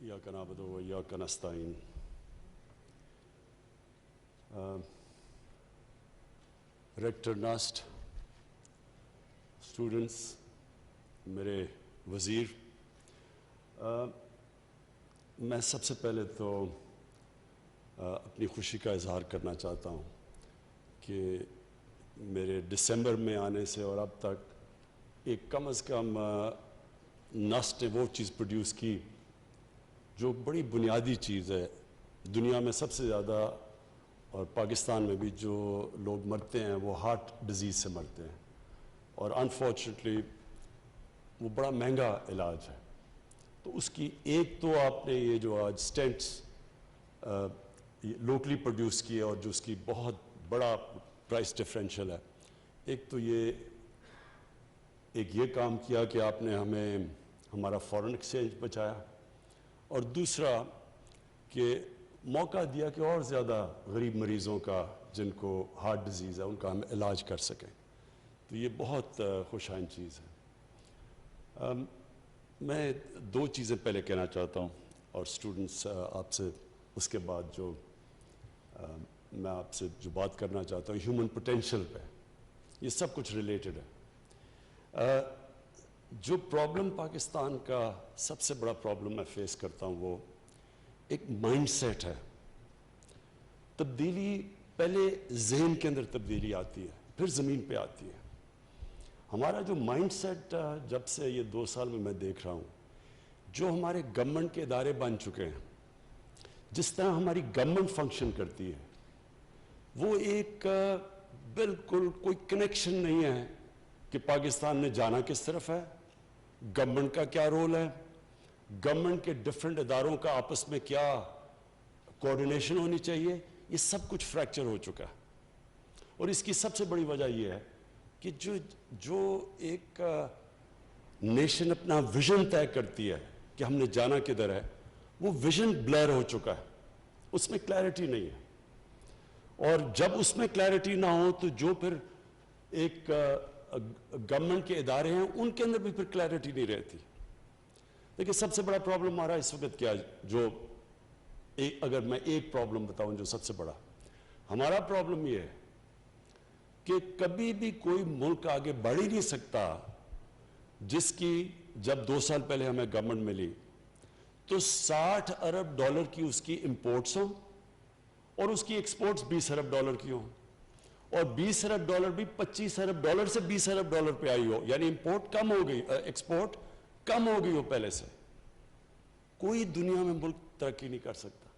إياك نعبد وإياك نستعين. Rector Nast, students, میرے وزیر، میں سب سے پہلے تو اپنی خوشی کا اظہار کرنا چاہتا ہوں کہ میرے دسمبر میں آنے سے اور اب تک ایک کم از کم نسٹ نے وہ چیز پروڈیوس کی جو بڑی بنیادی چیز ہے. دنیا میں سب سے زیادہ اور پاکستان میں بھی جو لوگ مرتے ہیں وہ ہارٹ ڈیزیز سے مرتے ہیں، اور انفارچونیٹلی وہ بڑا مہنگا علاج ہے. تو اس کی ایک تو آپ نے یہ جو آج سٹینٹس لوکلی پروڈیوس کیے اور جو اس کی بہت بڑا پرائس ڈفرینشل ہے، ایک تو یہ کام کیا کہ آپ نے ہمیں ہمارا فورن ایکسچینج بچایا، اور دوسرا کہ موقع دیا کہ اور زیادہ غریب مریضوں کا جن کو ہارٹ ڈیزیز ہے ان کا ہم علاج کر سکیں. تو یہ بہت خوش آئند چیز ہے. میں دو چیزیں پہلے کہنا چاہتا ہوں اور اسٹوڈنٹس آپ سے اس کے بعد جو میں آپ سے جو بات کرنا چاہتا ہوں ہیومن پوٹینشیل پہ، یہ سب کچھ ریلیٹڈ ہے. جو پرابلم پاکستان کا سب سے بڑا پرابلم میں فیس کرتا ہوں وہ ایک مائنڈ سیٹ ہے. تبدیلی پہلے ذہن کے اندر تبدیلی آتی ہے، پھر زمین پہ آتی ہے. ہمارا جو مائنڈ سیٹ جب سے یہ 2 سال میں دیکھ رہا ہوں، جو ہمارے گورنمنٹ کے ادارے بن چکے ہیں، جس طرح ہماری گورنمنٹ فنکشن کرتی ہے، وہ ایک بالکل کوئی کنیکشن نہیں ہے کہ پاکستان نے جانا کس طرف ہے، گورنمنٹ کا کیا رول ہے، گورنمنٹ کے ڈفرینٹ اداروں کا آپس میں کیا کوآرڈینیشن ہونی چاہیے. یہ سب کچھ فریکچر ہو چکا ہے. اور اس کی سب سے بڑی وجہ یہ ہے کہ جو ایک نیشن اپنا ویژن طے کرتی ہے کہ ہم نے جانا کدھر ہے، وہ ویژن بلر ہو چکا ہے. اس میں کلیئرٹی نہیں ہے، اور جب اس میں کلیئرٹی نہ ہو تو جو پھر ایک گورنمنٹ کے ادارے ہیں ان کے اندر بھی پھر کلیئرٹی نہیں رہتی. دیکھیں سب سے بڑا پرابلم ہمارا اس وقت کیا ہے، جو اگر میں ایک پرابلم بتاؤں جو سب سے بڑا ہمارا پرابلم یہ ہے کہ کبھی بھی کوئی ملک آگے بڑھ ہی نہیں سکتا جس کی جب 2 سال پہلے ہمیں گورنمنٹ ملی تو $60 ارب کی اس کی امپورٹس ہوں اور اس کی ایکسپورٹس $20 ارب کی ہوں، اور $20 ارب بھی $25 ارب سے $20 ارب پہ آئی ہو. یعنی امپورٹ کم ہو گئی، ایکسپورٹ کم ہو گئی ہو پہلے سے. کوئی دنیا میں ملک ترقی نہیں کر سکتا.